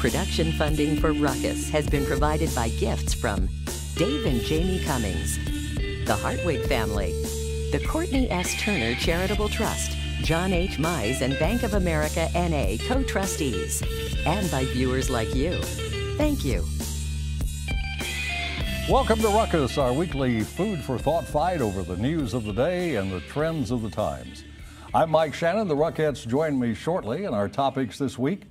Production funding for Ruckus has been provided by gifts from Dave and Jamie Cummings, the Hartwig family, the Courtney S. Turner Charitable Trust, John H. Mize and Bank of America N.A. co-trustees, and by viewers like you. Thank you. Welcome to Ruckus, our weekly food for thought fight over the news of the day and the trends of the times. I'm Mike Shannon. The Ruckettes join me shortly, and our topics this week: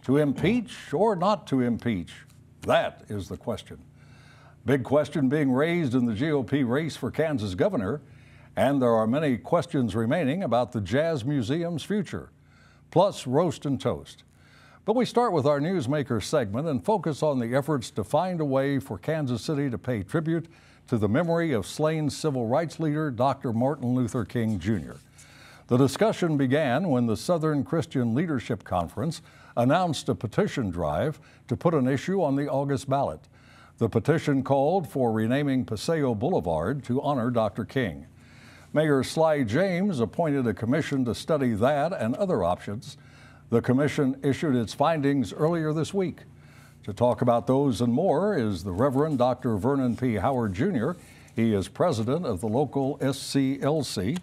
to impeach or not to impeach? That is the question. Big question being raised in the GOP race for Kansas governor, and there are many questions remaining about the Jazz Museum's future, plus roast and toast. But we start with our Newsmaker segment and focus on the efforts to find a way for Kansas City to pay tribute to the memory of slain civil rights leader Dr. Martin Luther King Jr. The discussion began when the Southern Christian Leadership Conference announced a petition drive to put an issue on the August ballot. The petition called for renaming Paseo Boulevard to honor Dr. King. Mayor Sly James appointed a commission to study that and other options. The commission issued its findings earlier this week. To talk about those and more is the Reverend Dr. Vernon P. Howard Jr. He is president of the local SCLC.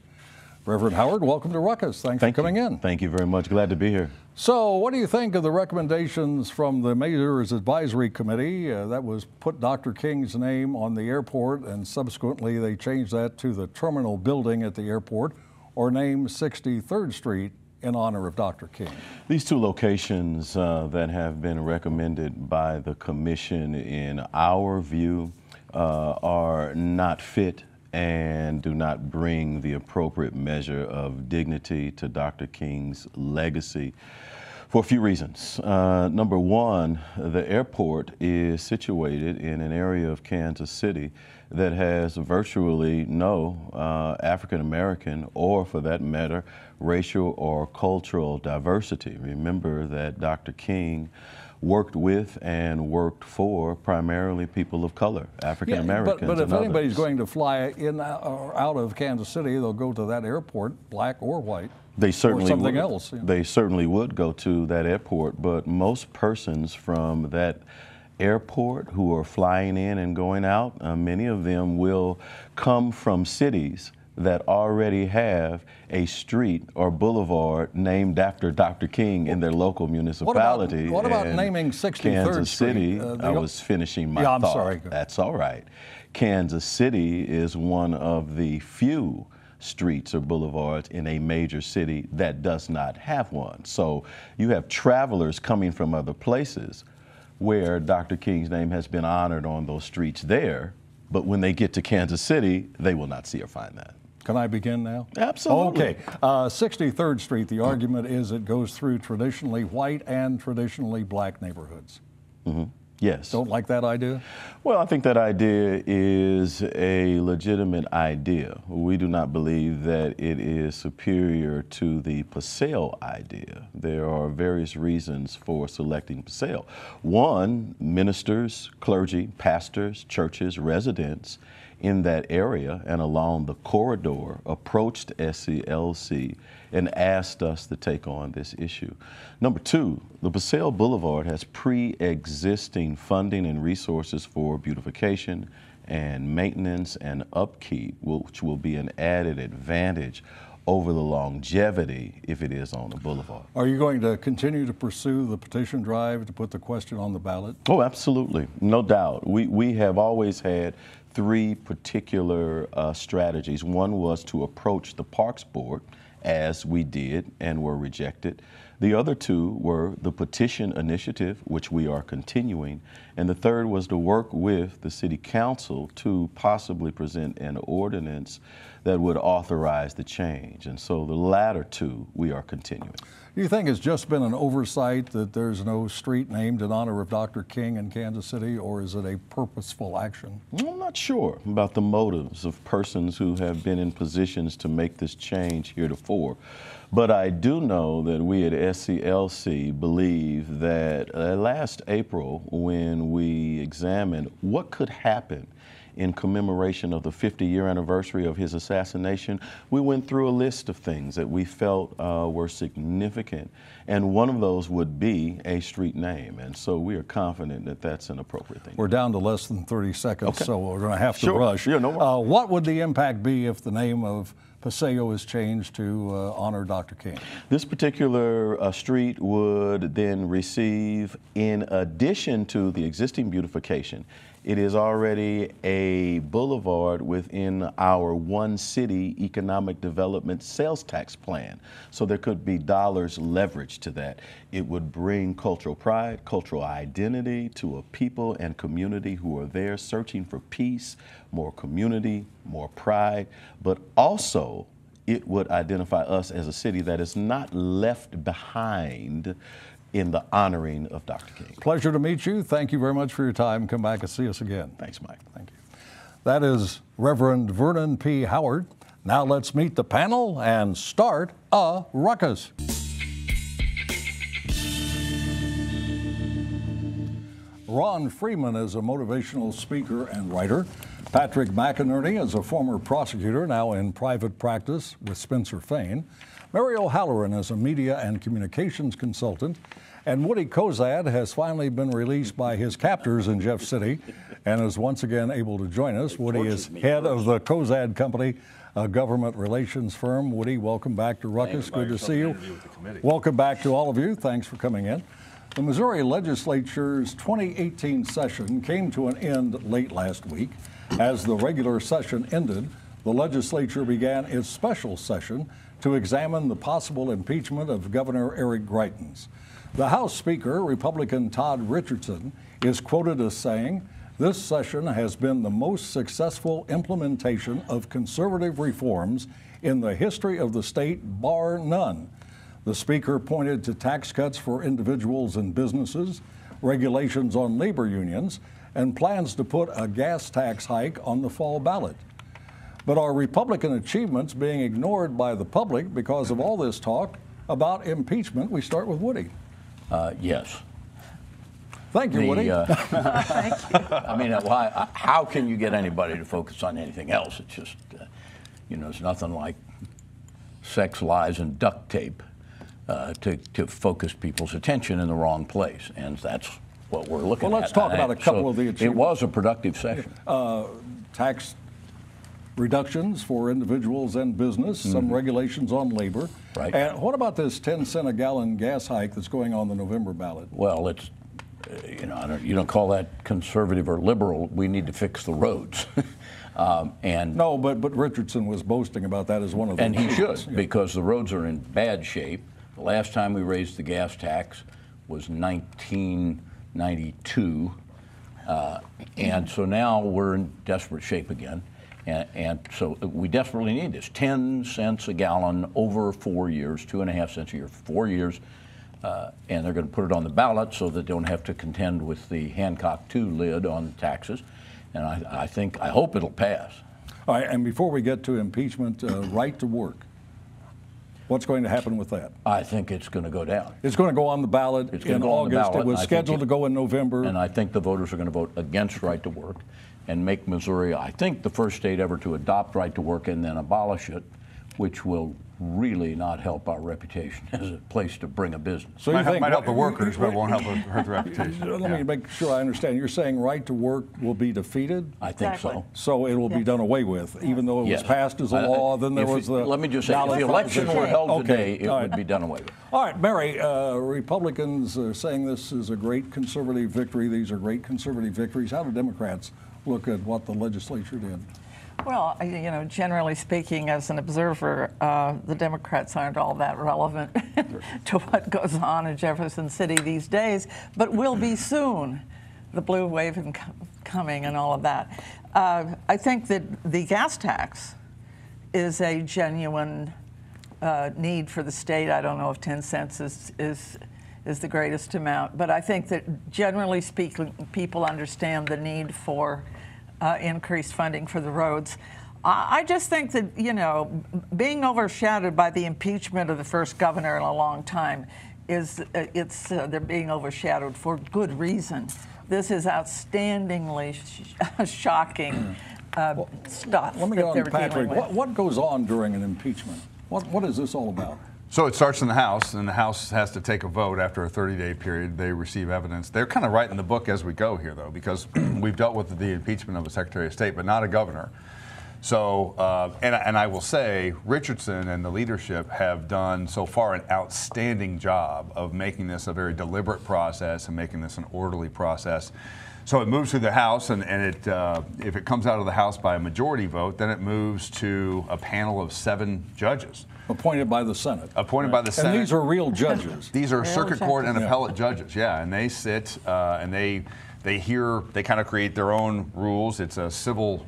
Reverend Howard, welcome to Ruckus. Thanks for coming in. Thank you very much. Glad to be here. So what do you think of the recommendations from the Mayor's Advisory Committee that was put Dr. King's name on the airport, and subsequently they changed that to the terminal building at the airport, or name 63rd Street in honor of Dr. King? These two locations that have been recommended by the commission, in our view, are not fit and do not bring the appropriate measure of dignity to Dr. King's legacy for a few reasons. Number one, the airport is situated in an area of Kansas City that has virtually no African American, or for that matter, racial or cultural diversity. Remember that Dr. King worked with and worked for primarily people of color, African Americans. But if and anybody's others. going to fly in or out of Kansas City, they'll go to that airport, black or white. They certainly or something would. Else. You know. They certainly would go to that airport, but most persons from that airport who are flying in and going out, many of them will come from cities that already have a street or boulevard named after Dr. King in their local municipality. What about naming 63rd Kansas City, Street? I was finishing my I'm thought. sorry. That's all right. Kansas City is one of the few streets or boulevards in a major city that does not have one. So you have travelers coming from other places where Dr. King's name has been honored on those streets there, but when they get to Kansas City, they will not see or find that. Can I begin now? Absolutely. Okay. 63rd Street, the argument is it goes through traditionally white and traditionally black neighborhoods. Mm-hmm. Yes. Don't like that idea? Well, I think that idea is a legitimate idea. We do not believe that it is superior to the Paseo idea. There are various reasons for selecting Paseo. One, ministers, clergy, pastors, churches, residents in that area and along the corridor approached SCLC and asked us to take on this issue. Number two, the Paseo Boulevard has pre-existing funding and resources for beautification and maintenance and upkeep, which will be an added advantage over the longevity if it is on the boulevard. Are you going to continue to pursue the petition drive to put the question on the ballot? Oh, absolutely. No doubt. We have always had three particular strategies. One was to approach the Parks Board, as we did and were rejected. The other two were the petition initiative, which we are continuing, and the third was to work with the City Council to possibly present an ordinance that would authorize the change. And so the latter two we are continuing. Do you think it's just been an oversight that there's no street named in honor of Dr. King in Kansas City, or is it a purposeful action? I'm not sure about the motives of persons who have been in positions to make this change heretofore. But I do know that we at SCLC believe that last April, when we examined what could happen in commemoration of the 50-year anniversary of his assassination, we went through a list of things that we felt were significant, and one of those would be a street name, and so we are confident that that's an appropriate thing. We're down to less than 30 seconds, so we're going to have to rush. Yeah, no worries. What would the impact be if the name of Paseo is changed to honor Dr. King? This particular street would then receive, in addition to the existing beautification, it is already a boulevard within our One City Economic Development sales tax plan. So there could be dollars leveraged to that. It would bring cultural pride, cultural identity to a people and community who are there searching for peace, more community, more pride, but also it would identify us as a city that is not left behind in the honoring of Dr. King. Pleasure to meet you. Thank you very much for your time. Come back and see us again. Thanks, Mike. Thank you. That is Reverend Vernon P. Howard. Now let's meet the panel and start a ruckus. Ron Freeman is a motivational speaker and writer. Patrick McInerney is a former prosecutor, now in private practice with Spencer Fain. Mary O'Halloran is a media and communications consultant. And Woody Cozad has finally been released by his captors in Jeff City and is once again able to join us. Woody is head of the Cozad Company, a government relations firm. Woody, welcome back to Ruckus. Good to see you. Welcome back to all of you. Thanks for coming in. The Missouri Legislature's 2018 session came to an end late last week. As the regular session ended, the legislature began its special session to examine the possible impeachment of Governor Eric Greitens. The House Speaker, Republican Todd Richardson, is quoted as saying, "This session has been the most successful implementation of conservative reforms in the history of the state, bar none." The Speaker pointed to tax cuts for individuals and businesses, regulations on labor unions, and plans to put a gas tax hike on the fall ballot. But are Republican achievements being ignored by the public because of all this talk about impeachment? We start with Woody. Yes. Thank you, Woody. Thank you. I mean, how can you get anybody to focus on anything else? It's just, it's nothing like sex, lies, and duct tape to focus people's attention in the wrong place, and that's what we're looking at. Well, let's talk about a couple of the achievements. It was a productive session. Tax reductions for individuals and business, some regulations on labor. Right. And what about this 10-cent a gallon gas hike that's going on the November ballot? Well, it's, you don't call that conservative or liberal. We need to fix the roads. And no, but Richardson was boasting about that as one of the And he should, because the roads are in bad shape. The last time we raised the gas tax was 1992. And so now we're in desperate shape again. And so we desperately need this. 10 cents a gallon over 4 years, 2.5 cents a year for 4 years. And they're going to put it on the ballot so that they don't have to contend with the Hancock 2 lid on taxes. And I hope it'll pass. All right, and before we get to impeachment, right to work. What's going to happen with that? I think it's going to go down. It's going to go on the ballot in August. It was scheduled to go in November. And I think the voters are going to vote against right to work and make Missouri, I think, the first state ever to adopt right to work and then abolish it, which will really not help our reputation as a place to bring a business. So might help the workers, but it won't hurt the reputation. Let me make sure I understand. You're saying right to work will be defeated? I think so. So it will be done away with, even though it was passed as a law. Then there was the. Let me just say, if the election were held today, it would be done away with. All right, Mary. Republicans are saying this is a great conservative victory. These are great conservative victories. How do Democrats look at what the legislature did? Well, generally speaking, as an observer, the Democrats aren't all that relevant to what goes on in Jefferson City these days, but will be soon. The blue wave coming and all of that. I think that the gas tax is a genuine need for the state. I don't know if 10 cents is the greatest amount, but I think that generally speaking, people understand the need for increased funding for the roads. I just think that, being overshadowed by the impeachment of the first governor in a long time they're being overshadowed for good reason. This is outstandingly shocking stuff. Let me that get on they're to Patrick. dealing with. What goes on during an impeachment? What is this all about? So it starts in the House, and the House has to take a vote after a 30-day period. They receive evidence. They're kind of writing the book as we go here, though, because we've dealt with the impeachment of a Secretary of State, but not a governor. So, and I will say, Richardson and the leadership have done so far an outstanding job of making this a very deliberate process and making this an orderly process. So it moves through the House, and if it comes out of the House by a majority vote, then it moves to a panel of 7 judges. Appointed by the Senate. Appointed by the Senate. And these are real judges. These are circuit court and judges. appellate judges, yeah, and they sit and they kind of create their own rules. It's a civil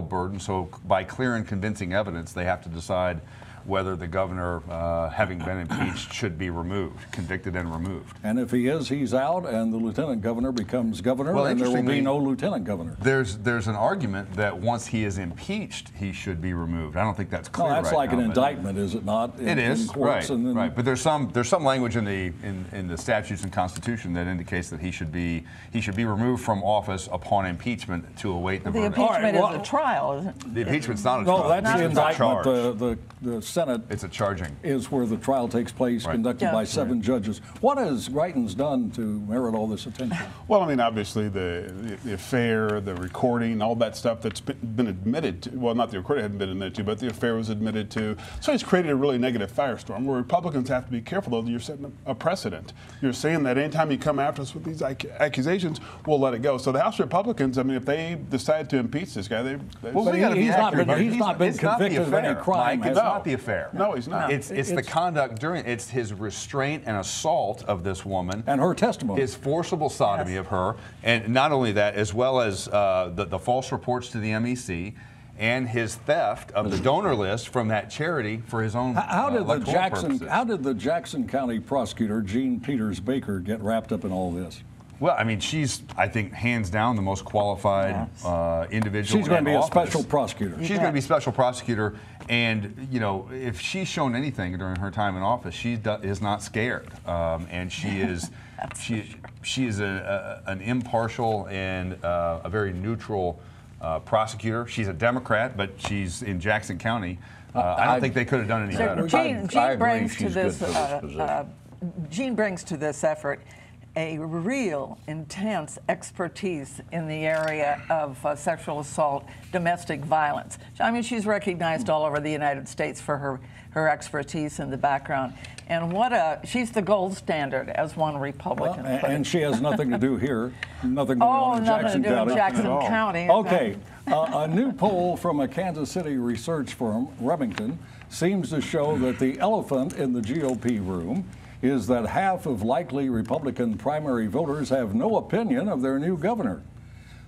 burden, so by clear and convincing evidence, they have to decide whether the governor, having been impeached, should be removed, convicted and removed. And if he is, he's out, and the lieutenant governor becomes governor, Well, and there will be interestingly, no lieutenant governor. There's an argument that once he is impeached, he should be removed. I don't think that's clear. No, that's right like now, an but indictment, is it not? It is, in courts, right, and then, right. But there's some language in the statutes and Constitution that indicates that he should be removed from office upon impeachment to await the The verdict. impeachment All right, is a trial, isn't it? The impeachment's not a No, trial. that's the It's a charge. indictment. The Senate It's a charging. is where the trial takes place, Right. conducted Yeah. by 7 judges. What has Greitens done to merit all this attention? Well, I mean, obviously the affair, the recording, all that stuff that's been admitted to. Well, not the recording hadn't been admitted to, but the affair was admitted to. So it's created a really negative firestorm where Republicans have to be careful, though. You're setting a precedent. You're saying that anytime you come after us with these accusations, we'll let it go. So the House Republicans, I mean, if they decide to impeach this guy, Well, But we gotta be he's not accurate been- here. he's not been It's not the convicted of any affair, crime, Mike. has It's he? not the affair. No, he's not. It's the conduct during. It's his restraint and assault of this woman. And her testimony. His forcible sodomy Yes. of her, and not only that, as well as the false reports to the MEC, and his theft of the donor list from that charity for his own How did electoral purposes. How did the Jackson County prosecutor, Jean Peters Baker, get wrapped up in all this? Well, I mean, she's, I think, hands down the most qualified individual. She's going in to be a office. special prosecutor. She's going to be special prosecutor, and you know, if she's shown anything during her time in office, she is not scared, and she is she is an impartial and a very neutral prosecutor. She's a Democrat, but she's in Jackson County. I don't think they could have done any better. Jean I agree brings to she's good this. for this position. Jean brings to this effort a real intense expertise in the area of sexual assault, domestic violence. I mean, she's recognized all over the United States for her expertise in the background. And she's the gold standard, as one Republican put it. And she has nothing to do here, nothing going on in nothing Jackson to do County. in Jackson County. Okay, a new poll from a Kansas City research firm, Remington, seems to show that the elephant in the GOP room is that half of likely Republican primary voters have no opinion of their new governor.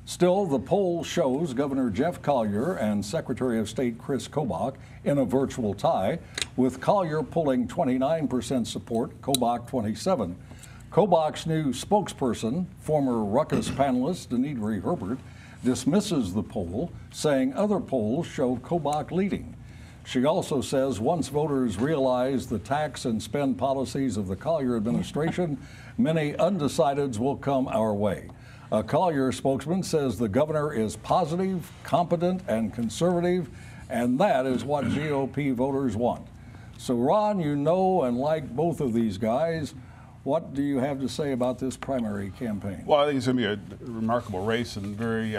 Still, the poll shows Governor Jeff Collier and Secretary of State Chris Kobach in a virtual tie, with Collier pulling 29% support, Kobach 27%. Kobach's new spokesperson, former Ruckus panelist Denidre Herbert, dismisses the poll, saying other polls show Kobach leading. She also says once voters realize the tax and spend policies of the Collier administration, many undecideds will come our way. A Collier spokesman says the governor is positive, competent, and conservative, and that is what GOP voters want. So, Ron, you know and like both of these guys. What do you have to say about this primary campaign? Well, I think it's going to be a remarkable race and very.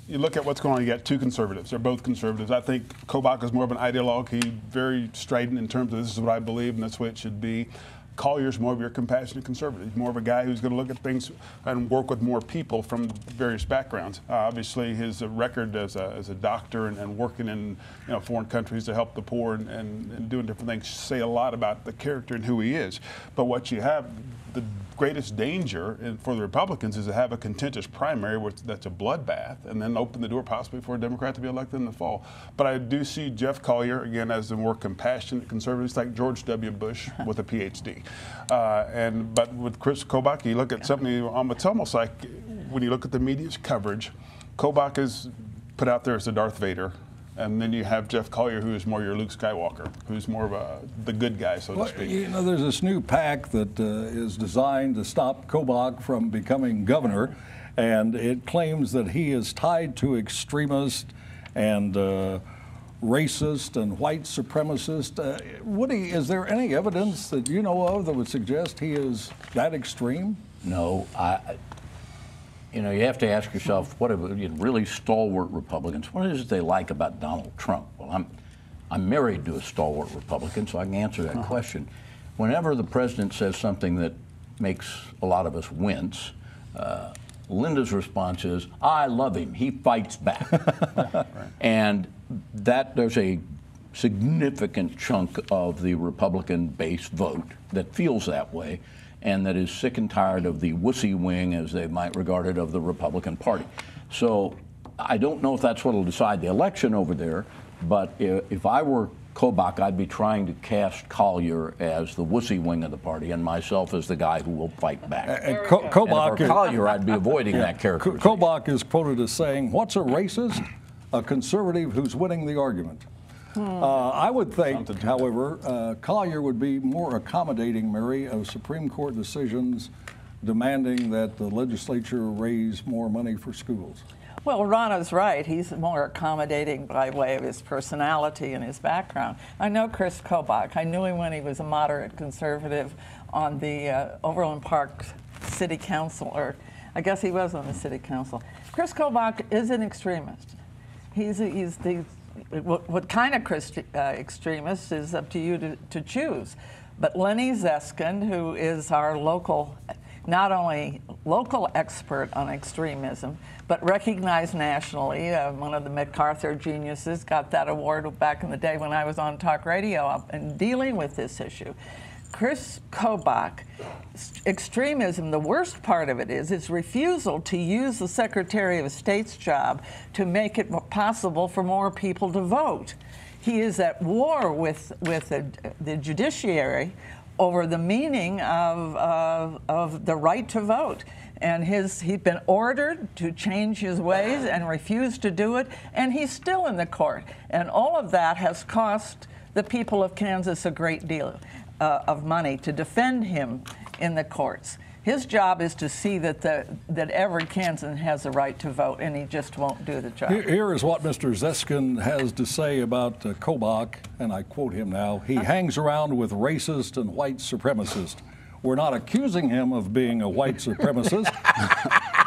You look at what's going on. You got 2 conservatives. They're both conservatives. I think Kobach is more of an ideologue. He's very strident in terms of this is what I believe and that's what it should be. Collier's more of your compassionate conservative. He's more of a guy who's going to look at things and work with more people from various backgrounds. Obviously, his record as a doctor and working in foreign countries to help the poor and doing different things say a lot about the character and who he is. But what you have, the greatest danger for the Republicans is to have a contentious primary that's a bloodbath and then open the door possibly for a Democrat to be elected in the fall. But I do see Jeff Collier, again, as the more compassionate conservative, like George W. Bush with a PhD. But with Chris Kobach, you look at something, it's almost like when you look at the media's coverage, Kobach is put out there as the Darth Vader. And then you have Jeff Collier, who is more your Luke Skywalker, who's more of the good guy, so to speak. You know, there's this new PAC that is designed to stop Kobach from becoming governor, and it claims that he is tied to extremist and racist and white supremacist. Woody, is there any evidence that you know of that would suggest he is that extreme? No, you know, you have to ask yourself, what are really stalwart Republicans? What is it they like about Donald Trump? Well, I'm married to a stalwart Republican, so I can answer that question. Whenever the president says something that makes a lot of us wince, Linda's response is, "I love him. He fights back." Right. And that there's a significant chunk of the Republican base vote that feels that way, and that is sick and tired of the wussy wing, as they might regard it, of the Republican Party. So I don't know if that's what will decide the election over there, but if I were Kobach, I'd be trying to cast Collier as the wussy wing of the party and myself as the guy who will fight back. Kobach, and for Collier, I'd be avoiding that character. Kobach is quoted as saying, "What's a racist? A conservative who's winning the argument." I would think, however, Collier would be more accommodating, Mary, of Supreme Court decisions demanding that the legislature raise more money for schools. Well, Rana's right. He's more accommodating by way of his personality and his background. I know Chris Kobach. I knew him when he was a moderate conservative on the Overland Park City Council, or I guess he was on the City Council. Chris Kobach is an extremist. He's the what kind of extremist is up to you to choose. But Lenny Zeskin, who is our local, not only local expert on extremism, but recognized nationally, one of the MacArthur geniuses, got that award back in the day when I was on talk radio and dealing with this issue. Chris Kobach, extremism, the worst part of it is his refusal to use the Secretary of State's job to make it possible for more people to vote. He is at war with the judiciary over the meaning of the right to vote. And he's been ordered to change his ways and refused to do it, and he's still in the court. And all of that has cost the people of Kansas a great deal of money to defend him in the courts. His job is to see that every Kansan has the right to vote, and he just won't do the job. Here is what Mr. Zeskin has to say about Kobach, and I quote him now. "He hangs around with racist and white supremacists. We're not accusing him of being a white supremacist,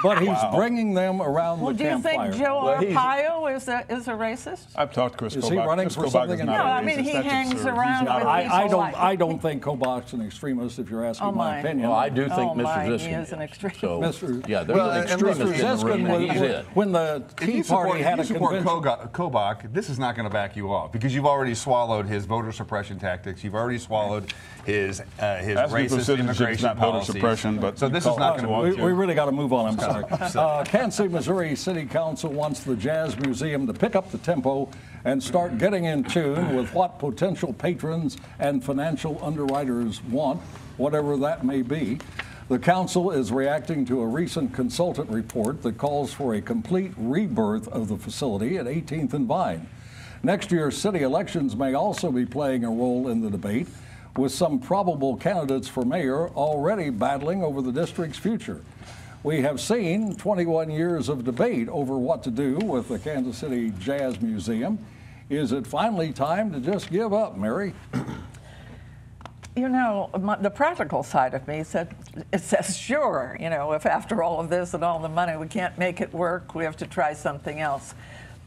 but he's bringing them around the campfire." Do you think Joe Arpaio is a racist? I've talked to Chris Kobach. Is he running for something? No, I mean, he hangs around with people like... I don't think Kobach's an extremist, if you're asking my opinion. Well, I do think Mr. Zeskin he is an extremist. So, yeah, there's an extremist in the room, and he's it. When the Tea Party had a convention... Kobach, this is not going to back you off, because you've already swallowed his voter suppression tactics. You've already swallowed his racist immigration policies. Suppression, but so this is not going to we really got to move on. I'm sorry. Kansas City, Missouri City Council wants the Jazz Museum to pick up the tempo and start getting in tune with what potential patrons and financial underwriters want, whatever that may be. The council is reacting to a recent consultant report that calls for a complete rebirth of the facility at 18th and Vine. Next year's city elections may also be playing a role in the debate, with some probable candidates for mayor already battling over the district's future. We have seen 21 years of debate over what to do with the Kansas City Jazz Museum. Is it finally time to just give up, Mary? You know, the practical side of me says, sure, you know, if after all of this and all the money we can't make it work, we have to try something else.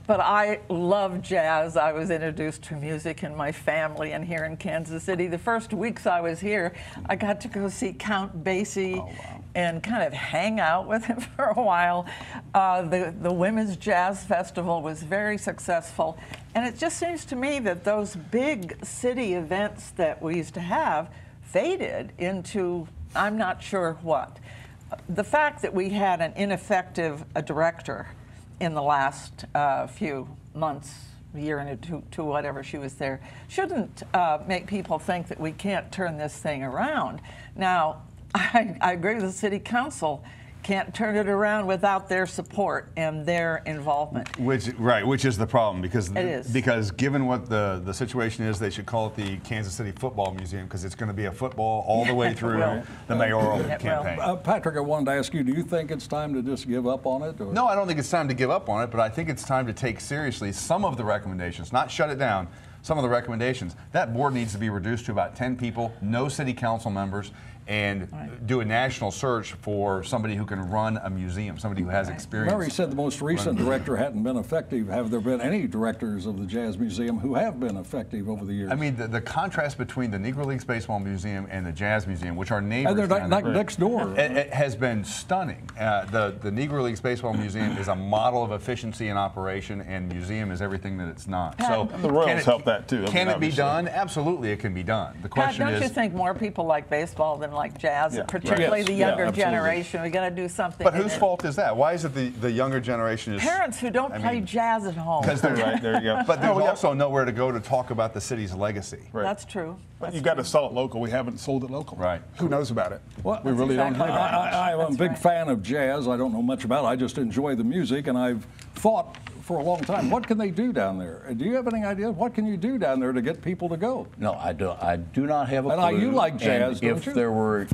But I love jazz. I was introduced to music in my family and here in Kansas City. The first weeks I was here, I got to go see Count Basie and kind of hang out with him for a while. The Women's Jazz Festival was very successful. And it just seems to me that those big city events that we used to have faded into I'm not sure what. The fact that we had an ineffective director in the last few months, year and two, whatever she was there, shouldn't make people think that we can't turn this thing around. Now, I agree with the city council can't turn it around without their support and their involvement. Which is the problem, because It is. because given what the situation is, they should call it the Kansas City Football Museum, because it's going to be a football all the way through will. the mayoral It will. campaign. Patrick, I wanted to ask you, do you think it's time to just give up on it? Or? No, I don't think it's time to give up on it, but I think it's time to take seriously some of the recommendations, not shut it down, some of the recommendations. That board needs to be reduced to about 10 people, no city council members, and do a national search for somebody who can run a museum, somebody who has experience. Mary said the most recent director hadn't been effective. Have there been any directors of the Jazz Museum who have been effective over the years? I mean, the contrast between the Negro Leagues Baseball Museum and the Jazz Museum, which are neighbors, and they're down like there, next door. it has been stunning. The Negro Leagues Baseball Museum is a model of efficiency and operation, and museum is everything that it's not. So The Royals help that too. I mean, Can it be obviously. done? Absolutely, it can be done. The Pat, question don't is, you think more people like baseball than like jazz, Yeah. particularly Yes. the Yeah, younger absolutely. generation? We got to do something. but in whose it. fault is that? Why is it the younger generation is Parents who don't play jazz at home. Because they're Right, there you go. But No, there's we got- also nowhere to go to talk about the city's legacy. Right. That's true. But That's you got true. to sell it local. We haven't sold it local. Right. Who knows about it? Well, we really don't exactly know. right. I'm a That's big right. fan of jazz. I don't know much about it. I just enjoy the music, and I've thought for a long time, what can they do down there? Do you have any idea? What can you do down there to get people to go? No, I do not have a And clue. you like jazz, and don't if you? there were,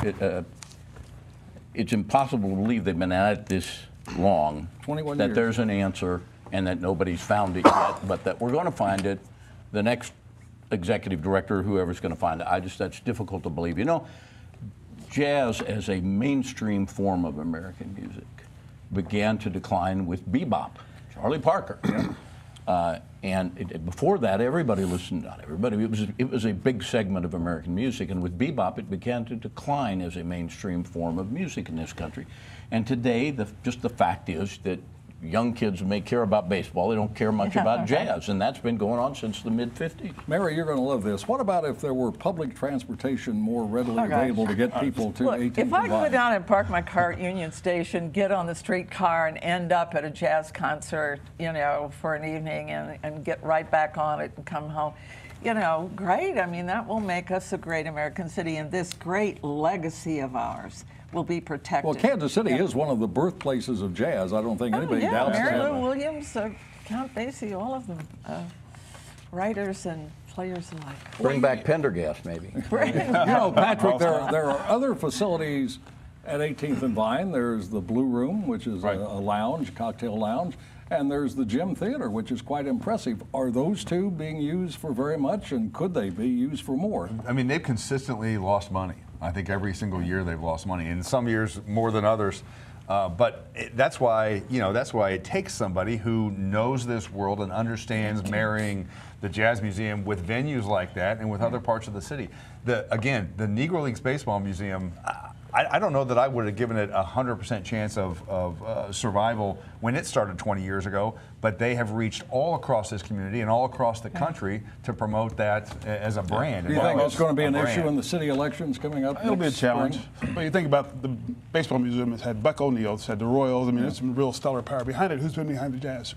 it's impossible to believe they've been at it this long. 21 that years. there's an answer, and that nobody's found it yet, but that we're going to find it. The next executive director, whoever's going to find it, that's difficult to believe. You know, jazz as a mainstream form of American music began to decline with bebop, Charlie Parker. Before that, everybody listened. Not everybody. It was a big segment of American music, and with bebop, it began to decline as a mainstream form of music in this country. And today, just the fact is that young kids may care about baseball; they don't care much about jazz, and that's been going on since the mid-'50s. Mary, you're going to love this. What about if there were public transportation more readily Oh, gosh. available to get people to Look, 18th if I and go Vine? down and park my car at Union Station, get on the streetcar, and end up at a jazz concert, for an evening, and get right back on it and come home, great. I mean, that will make us a great American city, and this great legacy of ours will be protected. Well, Kansas City is one of the birthplaces of jazz. I don't think anybody doubts Mary that. Lou Williams, Count Basie, all of them, writers and players alike. Bring back Pendergast, maybe. Patrick, there are other facilities at 18th and Vine. There's the Blue Room, which is Right. a lounge, cocktail lounge, and there's the Gym Theater, which is quite impressive. Are those two being used for very much, and could they be used for more? I mean, they've consistently lost money. I think every single year they've lost money, and some years more than others. That's why it takes somebody who knows this world and understands marrying the Jazz Museum with venues like that and with other parts of the city. The Negro Leagues Baseball Museum, I don't know that I would have given it a 100% chance of survival when it started 20 years ago, but they have reached all across this community and all across the country to promote that as a brand. Do you think it's going to be an A issue brand. in the city elections coming up? It'll be a next challenge. spring? But you think about the baseball museum, it's had Buck O'Neil, it's had the Royals. I mean, there's some real stellar power behind it. Who's been behind the Jazz?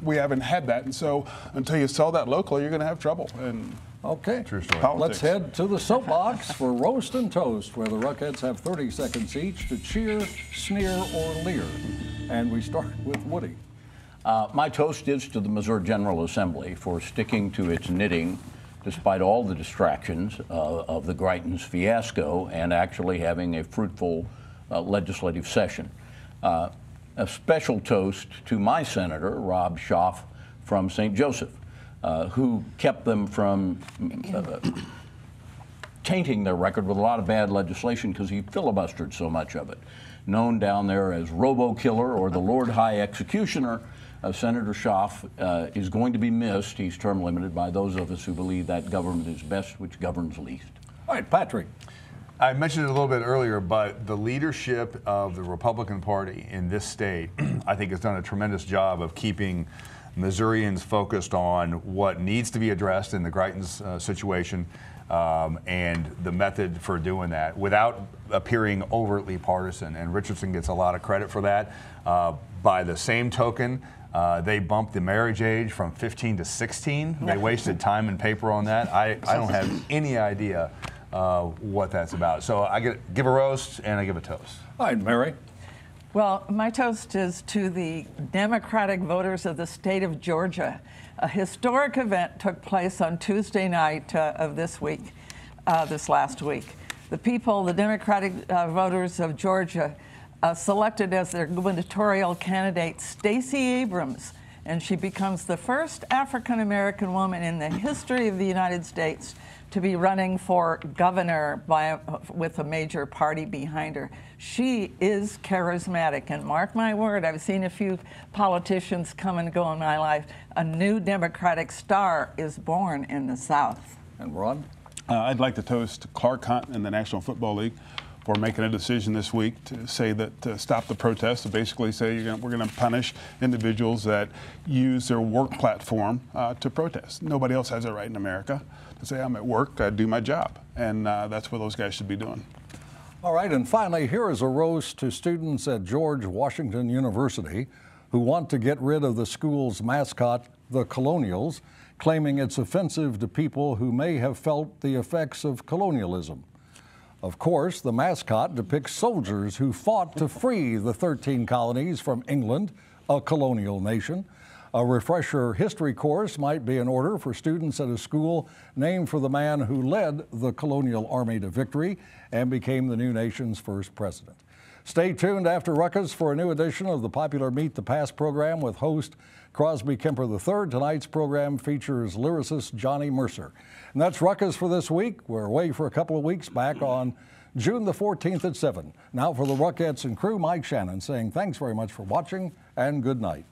We haven't had that. And so until you sell that locally, you're going to have trouble. And Okay. True story. Let's head to the soapbox for Roast and Toast, where the Ruckheads have 30 seconds each to cheer, sneer, or leer. And we start with Woody. My toast is to the Missouri General Assembly for sticking to its knitting despite all the distractions of the Greitens fiasco and actually having a fruitful legislative session. A special toast to my senator, Rob Schaaf from St. Joseph, who kept them from tainting their record with a lot of bad legislation because he filibustered so much of it. Known down there as Robo-Killer or the Lord High Executioner, Senator Schaaf is going to be missed. He's term limited by those of us who believe that government is best which governs least. All right, Patrick. I mentioned it a little bit earlier, but the leadership of the Republican Party in this state, I think, has done a tremendous job of keeping Missourians focused on what needs to be addressed in the Greitens situation and the method for doing that without appearing overtly partisan. And Richardson gets a lot of credit for that. By the same token, they bumped the marriage age from 15 to 16. They wasted time and paper on that. I don't have any idea what that's about. So I give a roast and I give a toast. All right, Mary. Well, my toast is to the Democratic voters of the state of Georgia. A historic event took place on Tuesday night of this last week. The people, the Democratic voters of Georgia, selected as their gubernatorial candidate Stacey Abrams, and she becomes the first African-American woman in the history of the United States to be running for governor with a major party behind her. She is charismatic, and mark my word, I've seen a few politicians come and go in my life. A new Democratic star is born in the South. And Ron? I'd like to toast Clark Hunt in the National Football League for making a decision this week to say that to stop the protests, to basically say we're going to punish individuals that use their work platform to protest. Nobody else has that right in America to say, I'm at work, I do my job. And that's what those guys should be doing. All right, and finally, here is a roast to students at George Washington University who want to get rid of the school's mascot, the Colonials, claiming it's offensive to people who may have felt the effects of colonialism. Of course, the mascot depicts soldiers who fought to free the 13 colonies from England, a colonial nation. A refresher history course might be in order for students at a school named for the man who led the colonial army to victory and became the new nation's first president. Stay tuned after Ruckus for a new edition of the popular Meet the Past program with host Crosby Kemper III. Tonight's program features lyricist Johnny Mercer. And that's Ruckus for this week. We're away for a couple of weeks, back on June the 14th at 7. Now for the Ruckettes and crew, Mike Shannon saying thanks very much for watching and good night.